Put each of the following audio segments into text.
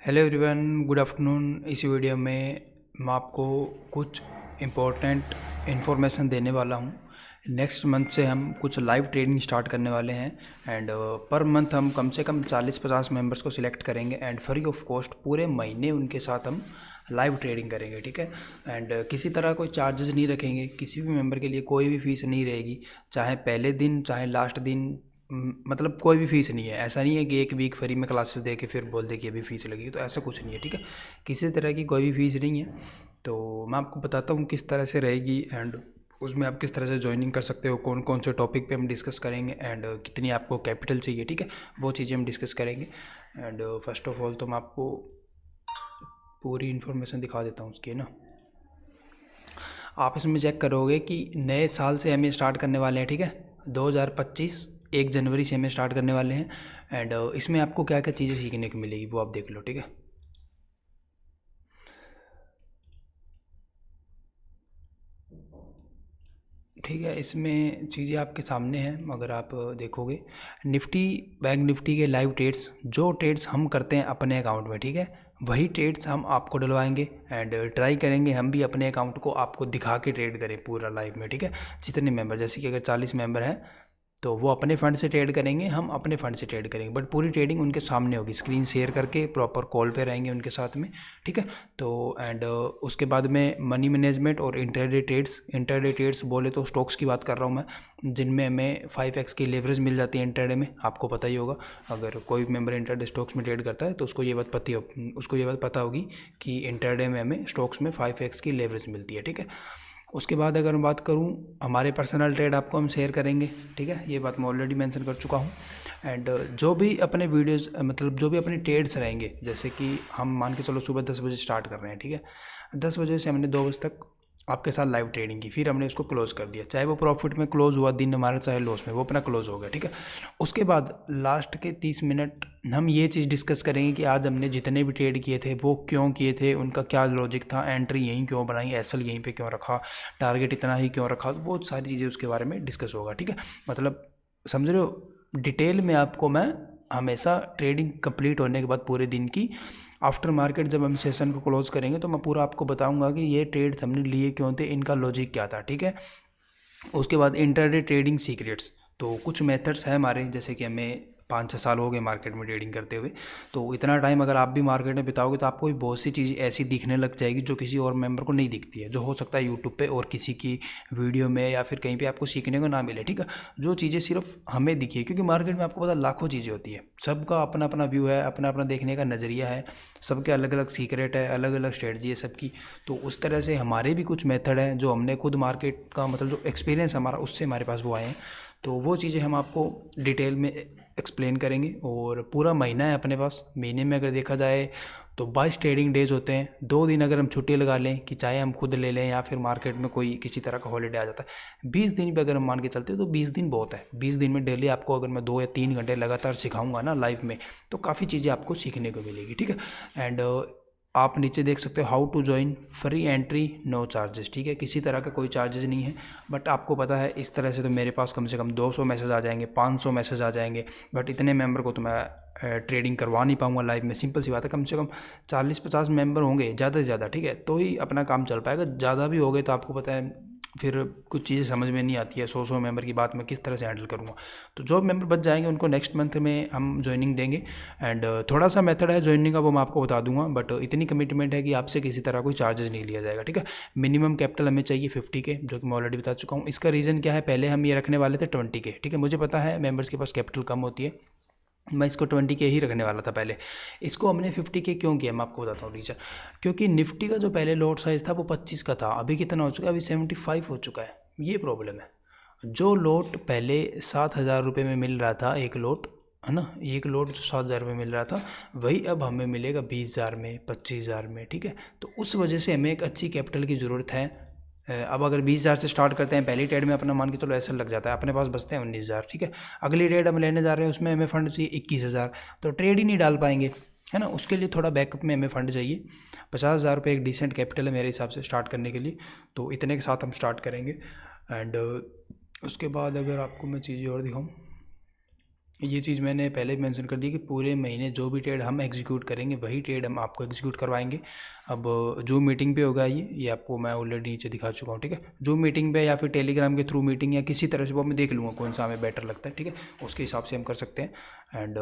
Hello everyone, good afternoon. इस video में मैं आपको कुछ इम्पोर्टेंट इन्फॉर्मेशन देने वाला हूँ। नेक्स्ट मंथ से हम कुछ लाइव ट्रेडिंग स्टार्ट करने वाले हैं एंड पर मंथ हम कम से कम 40-50 मेंबर्स को सिलेक्ट करेंगे एंड फ्री ऑफ कॉस्ट पूरे महीने उनके साथ हम लाइव ट्रेडिंग करेंगे, ठीक है। एंड किसी तरह कोई चार्जेस नहीं रखेंगे, किसी भी मेंबर के लिए कोई भी फीस नहीं रहेगी, चाहे पहले दिन चाहे लास्ट दिन। मतलब कोई भी फ़ीस नहीं है। ऐसा नहीं है कि एक वीक फ्री में क्लासेस दे के फिर बोल दे कि अभी फ़ीस लगेगी, तो ऐसा कुछ नहीं है, ठीक है। किसी तरह की कोई भी फ़ीस नहीं है। तो मैं आपको बताता हूँ किस तरह से रहेगी एंड उसमें आप किस तरह से ज्वाइनिंग कर सकते हो, कौन कौन से टॉपिक पे हम डिस्कस करेंगे एंड कितनी आपको कैपिटल चाहिए, ठीक है। वो चीज़ें हम डिस्कस करेंगे एंड फर्स्ट ऑफ ऑल तो मैं आपको पूरी इन्फॉर्मेशन दिखा देता हूँ उसकी, है ना। आप इसमें चेक करोगे कि नए साल से हम ये स्टार्ट करने वाले हैं, ठीक है। 2025 1 जनवरी से हमें स्टार्ट करने वाले हैं एंड इसमें आपको क्या क्या चीज़ें सीखने को मिलेगी वो आप देख लो, ठीक है। ठीक है, इसमें चीज़ें आपके सामने हैं। अगर आप देखोगे निफ्टी, बैंक निफ्टी के लाइव ट्रेड्स, जो ट्रेड्स हम करते हैं अपने अकाउंट में, ठीक है, वही ट्रेड्स हम आपको डलवाएंगे एंड ट्राई करेंगे हम भी अपने अकाउंट को आपको दिखा के ट्रेड करें पूरा लाइव में, ठीक है। जितने मेंबर, जैसे कि अगर 40 मेंबर हैं तो वो अपने फ़ंड से ट्रेड करेंगे, हम अपने फ़ंड से ट्रेड करेंगे, बट पूरी ट्रेडिंग उनके सामने होगी, स्क्रीन शेयर करके प्रॉपर कॉल पे रहेंगे उनके साथ में, ठीक है। तो एंड उसके बाद में मनी मैनेजमेंट और इंटरडे ट्रेड्स बोले तो स्टॉक्स की बात कर रहा हूँ मैं, जिनमें हमें 5x की लेवरेज मिल जाती है इंटरडे में। आपको पता ही होगा, अगर कोई मेंबर इंटरडे स्टॉक्स में ट्रेड करता है तो उसको ये बात पता होगी कि इंटरडे में हमें स्टॉक्स में 5x की लेवरेज मिलती है, ठीक है। उसके बाद अगर मैं बात करूं, हमारे पर्सनल ट्रेड आपको हम शेयर करेंगे, ठीक है। ये बात मैं ऑलरेडी मेंशन कर चुका हूं एंड जो भी अपने वीडियोस, मतलब जो भी अपने ट्रेड्स रहेंगे, जैसे कि हम मान के चलो सुबह 10 बजे स्टार्ट कर रहे हैं, ठीक है। 10 बजे से हमने 2 बजे तक आपके साथ लाइव ट्रेडिंग की, फिर हमने उसको क्लोज़ कर दिया, चाहे वो प्रॉफिट में क्लोज़ हुआ दिन हमारा, चाहे लॉस में, वो अपना क्लोज़ हो गया, ठीक है। उसके बाद लास्ट के 30 मिनट हम ये चीज़ डिस्कस करेंगे कि आज हमने जितने भी ट्रेड किए थे वो क्यों किए थे, उनका क्या लॉजिक था, एंट्री यहीं क्यों बनाई, एसएल यहीं पे क्यों रखा, टारगेट इतना ही क्यों रखा, वो सारी चीज़ें उसके बारे में डिस्कस होगा, ठीक है। मतलब समझ रहे हो, डिटेल में आपको मैं हमेशा ट्रेडिंग कंप्लीट होने के बाद पूरे दिन की आफ्टर मार्केट जब हम सेशन को क्लोज करेंगे तो मैं पूरा आपको बताऊंगा कि ये ट्रेड्स हमने लिए क्यों थे, इनका लॉजिक क्या था, ठीक है। उसके बाद इंटरडे ट्रेडिंग सीक्रेट्स, तो कुछ मेथड्स हैं हमारे, जैसे कि हमें 5-6 साल हो गए मार्केट में ट्रेडिंग करते हुए, तो इतना टाइम अगर आप भी मार्केट में बिताओगे तो आपको भी बहुत सी चीज़ें ऐसी दिखने लग जाएगी जो किसी और मेंबर को नहीं दिखती है, जो हो सकता है यूट्यूब पे और किसी की वीडियो में या फिर कहीं पे आपको सीखने को ना मिले, ठीक है। जो चीज़ें सिर्फ हमें दिखी है, क्योंकि मार्केट में आपको पता लाखों चीज़ें होती है, सबका अपना अपना व्यू है, अपना अपना देखने का नज़रिया है, सबके अलग अलग सीक्रेट है, अलग अलग स्ट्रेटजी है सबकी। तो उस तरह से हमारे भी कुछ मेथड हैं जो हमने खुद मार्केट का, मतलब जो एक्सपीरियंस हमारा उससे हमारे पास वो आए हैं, तो वो चीज़ें हम आपको डिटेल में एक्सप्लेन करेंगे। और पूरा महीना है अपने पास, महीने में अगर देखा जाए तो 22 ट्रेडिंग डेज होते हैं। 2 दिन अगर हम छुट्टी लगा लें, कि चाहे हम खुद ले लें या फिर मार्केट में कोई किसी तरह का हॉलीडे आ जाता है, 20 दिन भी अगर हम मान के चलते हैं तो 20 दिन बहुत है। 20 दिन में डेली आपको अगर मैं 2 या 3 घंटे लगातार सिखाऊंगा ना लाइव में, तो काफ़ी चीज़ें आपको सीखने को मिलेगी, ठीक है। एंड आप नीचे देख सकते हो how to join, free entry, no charges, ठीक है, किसी तरह का कोई चार्जेस नहीं है। बट आपको पता है इस तरह से तो मेरे पास कम से कम 200 मैसेज आ जाएंगे, 500 मैसेज आ जाएंगे, बट इतने मेंबर को तो मैं ट्रेडिंग करवा नहीं पाऊंगा लाइव में। सिंपल सी बात है, कम से कम 40-50 मेंबर होंगे ज़्यादा से ज़्यादा, ठीक है, तो ही अपना काम चल पाएगा। ज़्यादा भी हो गए तो आपको पता है फिर कुछ चीज़ें समझ में नहीं आती है, 100 मेंबर की बात मैं किस तरह से हैंडल करूँगा। तो जो मेंबर बच जाएंगे उनको नेक्स्ट मंथ में हम ज्वाइनिंग देंगे एंड थोड़ा सा मेथड है ज्वाइनिंग का, वो मैं आपको बता दूंगा, बट इतनी कमिटमेंट है कि आपसे किसी तरह कोई चार्जेस नहीं लिया जाएगा, ठीक है। मिनिमम कैपिटल हमें चाहिए 50 के, जो कि मैं ऑलरेडी बता चुका हूँ। इसका रीज़न क्या है, पहले हम ये रखने वाले थे 20 के, ठीक है। मुझे पता है मेंबर्स के पास कैपिटल कम होती है, मैं इसको 20 के ही रखने वाला था पहले। इसको हमने 50 के क्यों किया, मैं आपको बताता हूँ रीजन। क्योंकि निफ्टी का जो पहले लॉट साइज़ था वो 25 का था, अभी कितना हो चुका है, अभी 75 हो चुका है। ये प्रॉब्लम है। जो लोट पहले 7,000 रुपये में मिल रहा था एक लोट, है ना, एक लोट जो 7,000 रुपये मिल रहा था, वही अब हमें मिलेगा 20,000 में, 25,000 में, ठीक है। तो उस वजह से हमें एक अच्छी कैपिटल की ज़रूरत है। अब अगर 20,000 से स्टार्ट करते हैं, पहली ट्रेड में अपना मान के चलो ऐसा लग जाता है, अपने पास बचते हैं 19,000, ठीक है। अगली ट्रेड हम लेने जा रहे हैं, उसमें हमें फ़ंड चाहिए 21,000, तो ट्रेड ही नहीं डाल पाएंगे, है ना। उसके लिए थोड़ा बैकअप में हमें फ़ंड चाहिए। 50,000 रुपये एक डिसेंट कैपिटल है मेरे हिसाब से स्टार्ट करने के लिए, तो इतने के साथ हम स्टार्ट करेंगे। एंड उसके बाद अगर आपको मैं चीज़ें और दिखाऊँ, ये चीज़ मैंने पहले मेंशन कर दी कि पूरे महीने जो भी ट्रेड हम एग्जीक्यूट करेंगे वही ट्रेड हम आपको एग्जीक्यूट करवाएंगे। अब जो मीटिंग पे होगा ये आपको मैं ऑलरेडी नीचे दिखा चुका हूँ, ठीक है। जो मीटिंग पे या फिर टेलीग्राम के थ्रू मीटिंग या किसी तरह से वो मैं देख लूँगा कौन सा हमें बेटर लगता है, ठीक है, उसके हिसाब से हम कर सकते हैं। एंड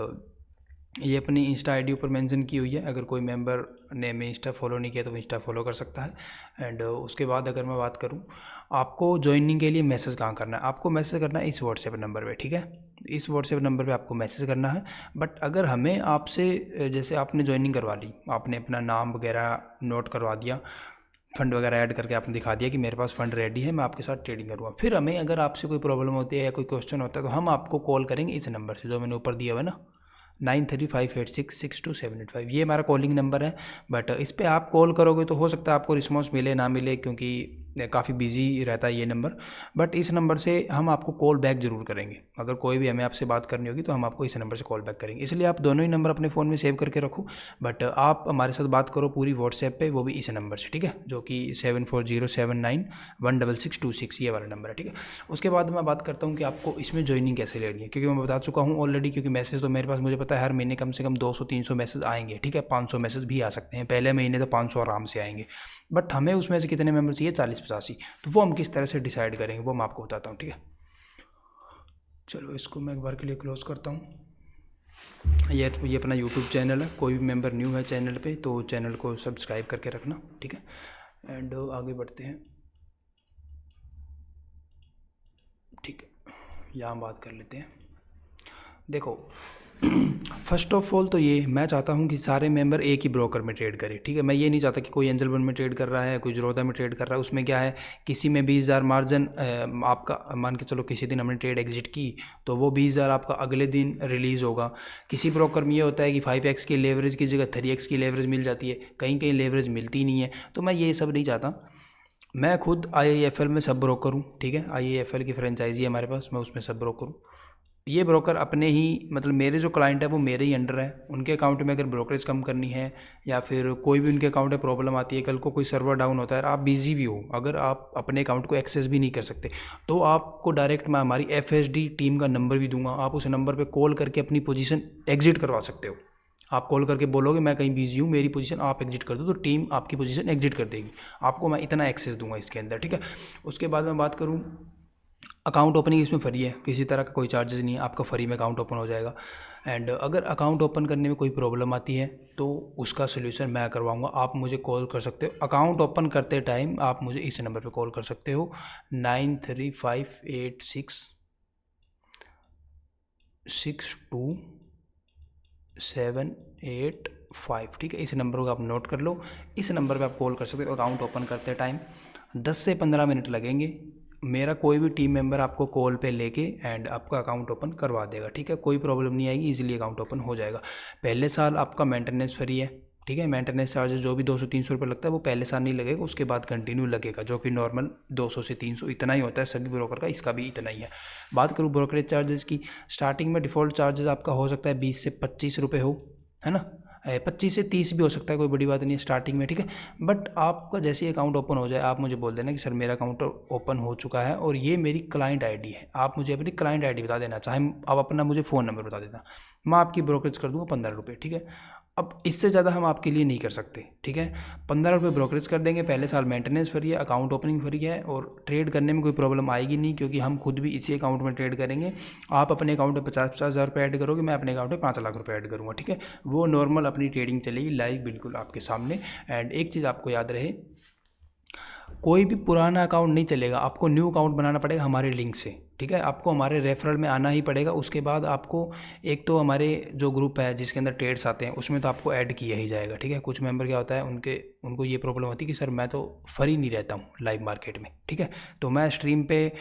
ये अपनी इंस्टा आईडी ऊपर मेंशन की हुई है, अगर कोई मेंबर ने मैं इंस्टा फॉलो नहीं किया तो इंस्टा फॉलो कर सकता है। एंड उसके बाद अगर मैं बात करूँ आपको ज्वाइनिंग के लिए मैसेज कहाँ करना है, आपको मैसेज करना है इस व्हाट्सएप नंबर पे, ठीक है। इस व्हाट्सएप नंबर पे आपको मैसेज करना है। बट अगर हमें आपसे, जैसे आपने ज्वाइनिंग करवा ली, आपने अपना नाम वगैरह नोट करवा दिया, फंड वगैरह ऐड करके आपने दिखा दिया कि मेरे पास फंड रेडी है, मैं आपके साथ ट्रेडिंग करूँगा, फिर हमें अगर आपसे कोई प्रॉब्लम होती है या कोई क्वेश्चन होता है तो हम आपको कॉल करेंगे इस नंबर से जो मैंने ऊपर दिया हुआ है ना, 9358662785। ये हमारा कॉलिंग नंबर है। बट इस पर आप कॉल करोगे तो हो सकता है आपको रिस्पॉन्स मिले ना मिले, क्योंकि काफ़ी बिजी रहता है ये नंबर। बट इस नंबर से हम आपको कॉल बैक ज़रूर करेंगे, अगर कोई भी हमें आपसे बात करनी होगी तो हम आपको इस नंबर से कॉल बैक करेंगे। इसलिए आप दोनों ही नंबर अपने फ़ोन में सेव करके रखो। बट आप हमारे साथ बात करो पूरी व्हाट्सएप पे, वो भी इस नंबर से, ठीक है, जो कि 7407916626 ये वाला नंबर है, ठीक है। उसके बाद मैं बात करता हूँ कि आपको इसमें ज्वाइनिंग कैसे लेनी है, क्योंकि मैं बता चुका हूँ ऑलरेडी, क्योंकि मैसेज तो मेरे पास मुझे पता है हर महीने कम से कम 200-300 मैसेज आएंगे, ठीक है, 500 मैसेज भी आ सकते हैं, पहले महीने तो 500 आराम से आएंगे। बट हमें उसमें से कितने मेंबर चाहिए, 40-85, तो वो हम किस तरह से डिसाइड करेंगे वो मैं आपको बताता हूँ, ठीक है। चलो इसको मैं एक बार के लिए क्लोज़ करता हूँ। ये अपना यूट्यूब चैनल है, कोई भी मेंबर न्यू है चैनल पे तो चैनल को सब्सक्राइब करके रखना, ठीक है। एंड आगे बढ़ते हैं, ठीक है, यहाँ बात कर लेते हैं। देखो फर्स्ट ऑफ ऑल तो ये मैं चाहता हूँ कि सारे मेंबर एक ही ब्रोकर में ट्रेड करें, ठीक है। मैं ये नहीं चाहता कि कोई एंजल वन में ट्रेड कर रहा है, कोई ज़ीरोधा में ट्रेड कर रहा है, उसमें क्या है, किसी में 20,000 मार्जिन आपका मान के चलो, किसी दिन हमने ट्रेड एग्जिट की तो वो 20,000 आपका अगले दिन रिलीज़ होगा। किसी ब्रोकर में ये होता है कि 5x की लेवरेज की जगह 3x की लेवरेज मिल जाती है, कहीं कहीं लेवरेज मिलती नहीं है। तो मैं ये सब नहीं चाहता। मैं खुद IIFL में सब ब्रोकर हूँ, ठीक है, IIFL की फ्रेंचाइजी है हमारे पास, मैं उसमें सब ब्रोकर हूँ। ये ब्रोकर अपने ही, मतलब मेरे जो क्लाइंट है वो मेरे ही अंडर है, उनके अकाउंट में अगर ब्रोकरेज कम करनी है या फिर कोई भी उनके अकाउंट में प्रॉब्लम आती है, कल को कोई सर्वर डाउन होता है, आप बिजी भी हो, अगर आप अपने अकाउंट को एक्सेस भी नहीं कर सकते तो आपको डायरेक्ट मैं हमारी FSD टीम का नंबर भी दूंगा, आप उस नंबर पर कॉल करके अपनी पोजीशन एग्जिट करवा सकते हो। आप कॉल करके बोलोगे मैं कहीं बिजी हूँ, मेरी पोजीशन आप एग्जिट कर दो, तो टीम आपकी पोजीशन एग्जिट कर देगी, आपको मैं इतना एक्सेस दूंगा इसके अंदर, ठीक है। उसके बाद मैं बात करूँ, अकाउंट ओपनिंग इसमें फ्री है, किसी तरह का कोई चार्जेस नहीं है, आपका फ्री में अकाउंट ओपन हो जाएगा। एंड अगर अकाउंट ओपन करने में कोई प्रॉब्लम आती है तो उसका सोल्यूशन मैं करवाऊंगा, आप मुझे कॉल कर सकते हो। अकाउंट ओपन करते टाइम आप मुझे इस नंबर पे कॉल कर सकते हो, 9358662785, ठीक है। इस नंबर को आप नोट कर लो, इस नंबर पे आप कॉल कर सकते हो। अकाउंट ओपन करते टाइम 10 से 15 मिनट लगेंगे, मेरा कोई भी टीम मेंबर आपको कॉल पे लेके एंड आपका अकाउंट ओपन करवा देगा, ठीक है, कोई प्रॉब्लम नहीं आएगी, इजीली अकाउंट ओपन हो जाएगा। पहले साल आपका मेंटेनेंस फ्री है, ठीक है, मेंटेनेंस चार्जेस जो भी 200-300 रुपये लगता है वो पहले साल नहीं लगेगा, उसके बाद कंटिन्यू लगेगा, जो कि नॉर्मल 200 से 300 इतना ही होता है सभी ब्रोकर का, इसका भी इतना ही है। बात करूँ ब्रोकरेज चार्जेस की, स्टार्टिंग में डिफ़ॉल्ट चार्जेस आपका हो सकता है 20 से 25 रुपये हो, है ना, 25 से 30 भी हो सकता है, कोई बड़ी बात नहीं है स्टार्टिंग में, ठीक है। बट आपका जैसे ही अकाउंट ओपन हो जाए आप मुझे बोल देना कि सर मेरा अकाउंट ओपन हो चुका है और ये मेरी क्लाइंट आईडी है, आप मुझे अपनी क्लाइंट आईडी बता देना, चाहे आप अपना मुझे फ़ोन नंबर बता देना, मैं आपकी ब्रोकरेज कर दूँगा 15 रुपये, ठीक है। अब इससे ज़्यादा हम आपके लिए नहीं कर सकते, ठीक है। 15 रुपये ब्रोकरेज कर देंगे, पहले साल मेंटेनेंस फ्री है, अकाउंट ओपनिंग फ्री है और ट्रेड करने में कोई प्रॉब्लम आएगी नहीं, क्योंकि हम खुद भी इसी अकाउंट में ट्रेड करेंगे। आप अपने अकाउंट में 50-50 हज़ार रुपये ऐड करोगे, मैं अपने अकाउंट में 5 लाख रुपये ऐड करूँगा, ठीक है। वो नॉर्मल अपनी ट्रेडिंग चलेगी लाइव बिल्कुल आपके सामने। एंड एक चीज़ आपको याद रहे, कोई भी पुराना अकाउंट नहीं चलेगा, आपको न्यू अकाउंट बनाना पड़ेगा हमारे लिंक से, ठीक है। आपको हमारे रेफरल में आना ही पड़ेगा। उसके बाद आपको एक तो हमारे जो ग्रुप है जिसके अंदर ट्रेड्स आते हैं उसमें तो आपको ऐड किया ही जाएगा, ठीक है। कुछ मेंबर क्या होता है, उनको ये प्रॉब्लम होती है कि सर मैं तो फ्री नहीं रहता हूँ लाइव मार्केट में, ठीक है, तो मैं स्ट्रीम पे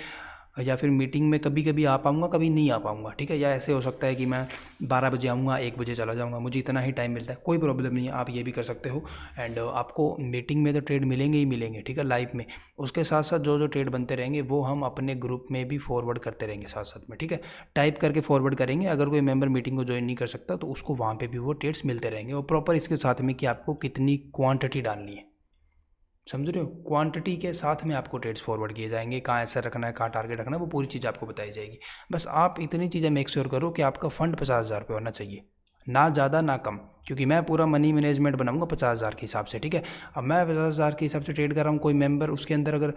या फिर मीटिंग में कभी कभी आ पाऊँगा, कभी नहीं आ पाऊँगा, ठीक है। या ऐसे हो सकता है कि मैं 12 बजे आऊँगा, 1 बजे चला जाऊँगा, मुझे इतना ही टाइम मिलता है, कोई प्रॉब्लम नहीं है, आप ये भी कर सकते हो। एंड आपको मीटिंग में तो ट्रेड मिलेंगे ही मिलेंगे, ठीक है, लाइव में। उसके साथ साथ जो जो ट्रेड बनते रहेंगे वो हम अपने ग्रुप में भी फॉरवर्ड करते रहेंगे साथ साथ में, ठीक है, टाइप करके फॉरवर्ड करेंगे। अगर कोई मेंबर मीटिंग को ज्वाइन नहीं कर सकता तो उसको वहाँ पर भी वो ट्रेड्स मिलते रहेंगे, और प्रॉपर इसके साथ में कि आपको कितनी क्वान्टिटी डालनी है, समझ रहे हो, क्वांटिटी के साथ में आपको ट्रेड्स फॉरवर्ड किए जाएंगे, कहाँ ऐसा रखना है, कहाँ टारगेट रखना है, वो पूरी चीज़ आपको बताई जाएगी। बस आप इतनी चीज़ें मेक श्योर करो कि आपका फंड 50,000 रुपये होना चाहिए, ना ज़्यादा ना कम, क्योंकि मैं पूरा मनी मैनेजमेंट बनाऊंगा 50,000 के हिसाब से, ठीक है। अब मैं 50,000 के हिसाब से ट्रेड कर रहा हूँ, कोई मेंबर उसके अंदर अगर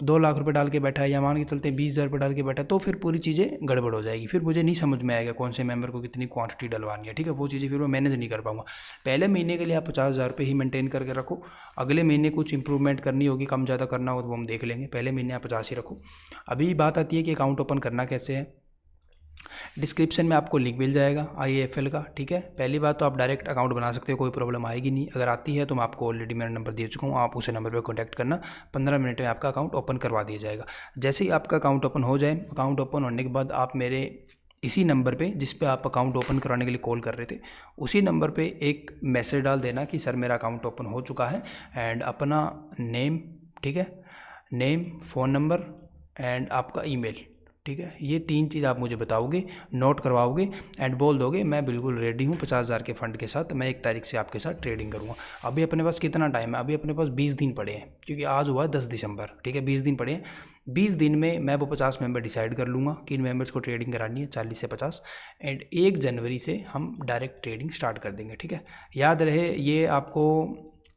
2 लाख रुपए डाल के बैठा है, या मान के चलते हैं 20,000 रुपये डाल के बैठा है, तो फिर पूरी चीज़ें गड़बड़ हो जाएगी, फिर मुझे नहीं समझ में आएगा कौन से मेंबर को कितनी क्वांटिटी डलवानी है, ठीक है। वो चीज़ें फिर मैं मैनेज नहीं कर पाऊंगा। पहले महीने के लिए आप 50,000 रुपये ही मेंटेन करके रखो, अगले महीने कुछ इंप्रूवमेंट करनी होगी, कम ज़्यादा करना हो तो वो हम देख लेंगे, पहले महीने आप 50 ही रखो। अभी बात आती है कि अकाउंट ओपन करना कैसे है। डिस्क्रिप्शन में आपको लिंक मिल जाएगा IIFL का, ठीक है। पहली बात तो आप डायरेक्ट अकाउंट बना सकते हो, कोई प्रॉब्लम आएगी नहीं। अगर आती है तो मैं आपको ऑलरेडी मेरा नंबर दे चुका हूँ, आप उसे नंबर पे कांटेक्ट करना, 15 मिनट में आपका अकाउंट ओपन करवा दिया जाएगा। जैसे ही आपका अकाउंट ओपन हो जाए, अकाउंट ओपन होने के बाद आप मेरे इसी नंबर पे जिस पे आप अकाउंट ओपन कराने के लिए कॉल कर रहे थे, उसी नंबर पे एक मैसेज डाल देना कि सर मेरा अकाउंट ओपन हो चुका है, एंड अपना नेम, ठीक है, नेम, फ़ोन नंबर एंड आपका ईमेल, ठीक है। ये 3 चीज़ आप मुझे बताओगे, नोट करवाओगे एंड बोल दोगे मैं बिल्कुल रेडी हूँ 50,000 के फंड के साथ, मैं 1 तारीख से आपके साथ ट्रेडिंग करूँगा। अभी अपने पास कितना टाइम है, अभी अपने पास 20 दिन पड़े हैं, क्योंकि आज हुआ 10 दिसंबर, ठीक है, 20 दिन पड़े हैं। 20 दिन में मैं वो 50 मेंबर डिसाइड कर लूँगा कि इन मेंबर्स को ट्रेडिंग करानी है, 40 से 50, एंड 1 जनवरी से हम डायरेक्ट ट्रेडिंग स्टार्ट कर देंगे, ठीक है। याद रहे ये आपको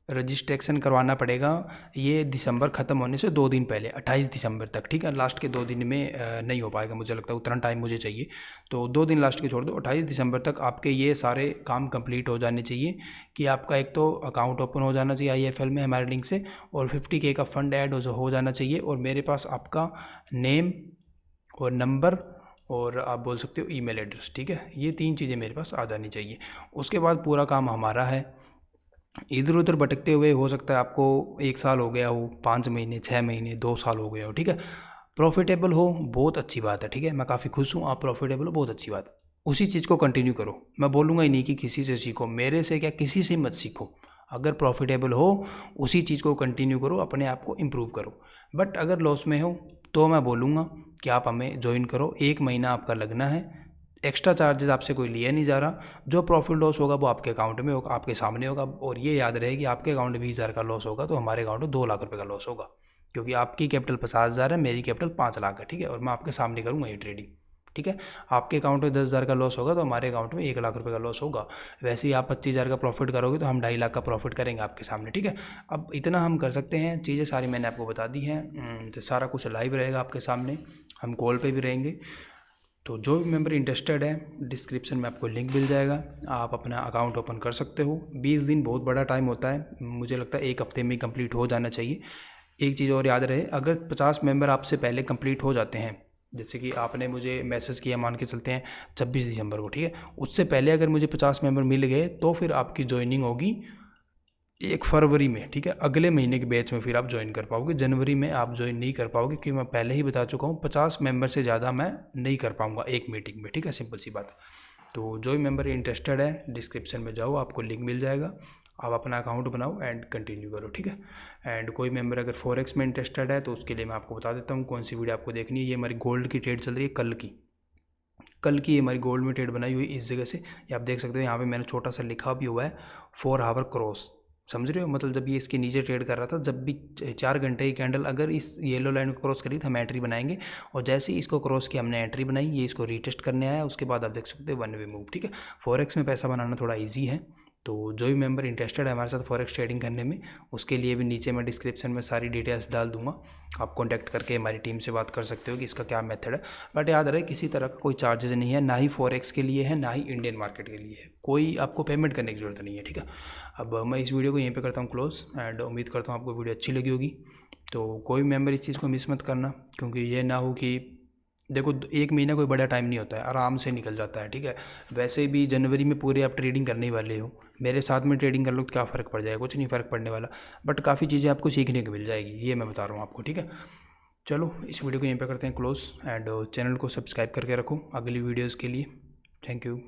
रजिस्ट्रेशन करवाना पड़ेगा, ये दिसंबर ख़त्म होने से 2 दिन पहले, 28 दिसंबर तक, ठीक है। लास्ट के 2 दिन में नहीं हो पाएगा, मुझे लगता है उतना टाइम मुझे चाहिए, तो 2 दिन लास्ट के छोड़ दो। 28 दिसंबर तक आपके ये सारे काम कंप्लीट हो जाने चाहिए कि आपका एक तो अकाउंट ओपन हो जाना चाहिए IIFL में हमारे लिंक से, और 50K का फंड ऐड हो जाना चाहिए, और मेरे पास आपका नेम और नंबर और आप बोल सकते हो ईमेल एड्रेस, ठीक है। ये 3 चीज़ें मेरे पास आ जानी चाहिए। उसके बाद पूरा काम हमारा है। इधर उधर भटकते हुए हो सकता है आपको 1 साल हो गया हो, 5 महीने, 6 महीने, 2 साल हो गया हो, ठीक है। प्रॉफिटेबल हो बहुत अच्छी बात है, ठीक है, मैं काफ़ी खुश हूँ, आप प्रॉफिटेबल हो बहुत अच्छी बात है। उसी चीज़ को कंटिन्यू करो, मैं बोलूँगा ही नहीं कि किसी से सीखो, मेरे से क्या किसी से मत सीखो। अगर प्रॉफिटेबल हो उसी चीज़ को कंटिन्यू करो, अपने आप को इम्प्रूव करो। बट अगर लॉस में हो तो मैं बोलूँगा कि आप हमें ज्वाइन करो, 1 महीना आपका लगना है, एक्स्ट्रा चार्जेस आपसे कोई लिया नहीं जा रहा, जो प्रॉफिट लॉस होगा वो आपके अकाउंट में होगा, आपके सामने होगा। और ये याद रहे कि आपके अकाउंट में 20,000 का लॉस होगा तो हमारे अकाउंट में 2 लाख रुपए का लॉस होगा, क्योंकि आपकी कैपिटल 50,000 है, मेरी कैपिटल 5 लाख है, ठीक है, और मैं आपके सामने करूँगा ये ट्रेडिंग, ठीक है। आपके अकाउंट में 10,000 का लॉस होगा तो हमारे अकाउंट में 1 लाख रुपए का लॉस होगा। वैसे ही आप 25,000 का प्रॉफिट करोगे तो हम 2.5 लाख का प्रॉफिट करेंगे आपके सामने, ठीक है। अब इतना हम कर सकते हैं, चीज़ें सारी मैंने आपको बता दी हैं, तो सारा कुछ लाइव रहेगा आपके सामने, हम कॉल पे भी रहेंगे। तो जो भी मेंबर इंटरेस्टेड है, डिस्क्रिप्शन में आपको लिंक मिल जाएगा, आप अपना अकाउंट ओपन कर सकते हो। 20 दिन बहुत बड़ा टाइम होता है, मुझे लगता है 1 हफ्ते में कंप्लीट हो जाना चाहिए। एक चीज़ और याद रहे, अगर 50 मेंबर आपसे पहले कंप्लीट हो जाते हैं, जैसे कि आपने मुझे मैसेज किया, मान के चलते हैं 26 दिसंबर को, ठीक है, उससे पहले अगर मुझे 50 मेंबर मिल गए तो फिर आपकी ज्वाइनिंग होगी 1 फरवरी में, ठीक है, अगले महीने के बैच में फिर आप ज्वाइन कर पाओगे। जनवरी में आप ज्वाइन नहीं कर पाओगे, क्योंकि मैं पहले ही बता चुका हूँ 50 मेंबर से ज़्यादा मैं नहीं कर पाऊँगा एक मीटिंग में, ठीक है, सिंपल सी बात। तो जो भी मेंबर इंटरेस्टेड है डिस्क्रिप्शन में जाओ, आपको लिंक मिल जाएगा, आप अपना अकाउंट बनाओ एंड कंटिन्यू करो, ठीक है। एंड कोई मेंबर अगर फॉरेक्स में इंटरेस्टेड है तो उसके लिए मैं आपको बता देता हूँ कौन सी वीडियो आपको देखनी है। ये हमारी गोल्ड की ट्रेड चल रही है, कल की हमारी गोल्ड में ट्रेड बनाई हुई इस जगह से, ये आप देख सकते हो, यहाँ पे मैंने छोटा सा लिखा भी हुआ है 4 आवर क्रॉस, समझ रहे हो, मतलब जब ये इसके नीचे ट्रेड कर रहा था, जब भी 4 घंटे की कैंडल अगर इस येलो लाइन को क्रॉस करी तो हम एंट्री बनाएंगे, और जैसे ही इसको क्रॉस किया हमने एंट्री बनाई, ये इसको रीटेस्ट करने आया, उसके बाद आप देख सकते हो 1 वे मूव, ठीक है। फॉरेक्स में पैसा बनाना थोड़ा ईजी है, तो जो भी मेंबर इंटरेस्टेड है हमारे साथ फॉरेक्स ट्रेडिंग करने में, उसके लिए भी नीचे मैं डिस्क्रिप्शन में सारी डिटेल्स डाल दूंगा, आप कॉन्टैक्ट करके हमारी टीम से बात कर सकते हो कि इसका क्या मेथड है। बट याद रहे किसी तरह का कोई चार्जेस नहीं है, ना ही फॉरेक्स के लिए है, ना ही इंडियन मार्केट के लिए है, कोई आपको पेमेंट करने की ज़रूरत नहीं है, ठीक है। अब मैं इस वीडियो को यहीं पे करता हूँ क्लोज, एंड उम्मीद करता हूँ आपको वीडियो अच्छी लगी होगी। तो कोई मेंबर इस चीज़ को मिस मत करना, क्योंकि ये ना हो कि देखो 1 महीना कोई बड़ा टाइम नहीं होता है, आराम से निकल जाता है, ठीक है। वैसे भी जनवरी में पूरे आप ट्रेडिंग करने वाले हो, मेरे साथ में ट्रेडिंग कर लो तो क्या फ़र्क पड़ जाएगा, कुछ नहीं फ़र्क पड़ने वाला, बट काफ़ी चीज़ें आपको सीखने को मिल जाएगी, ये मैं बता रहा हूँ आपको, ठीक है। चलो इस वीडियो को यहीं पे करते हैं क्लोज, एंड चैनल को सब्सक्राइब करके रखो अगली वीडियोज़ के लिए। Thank you.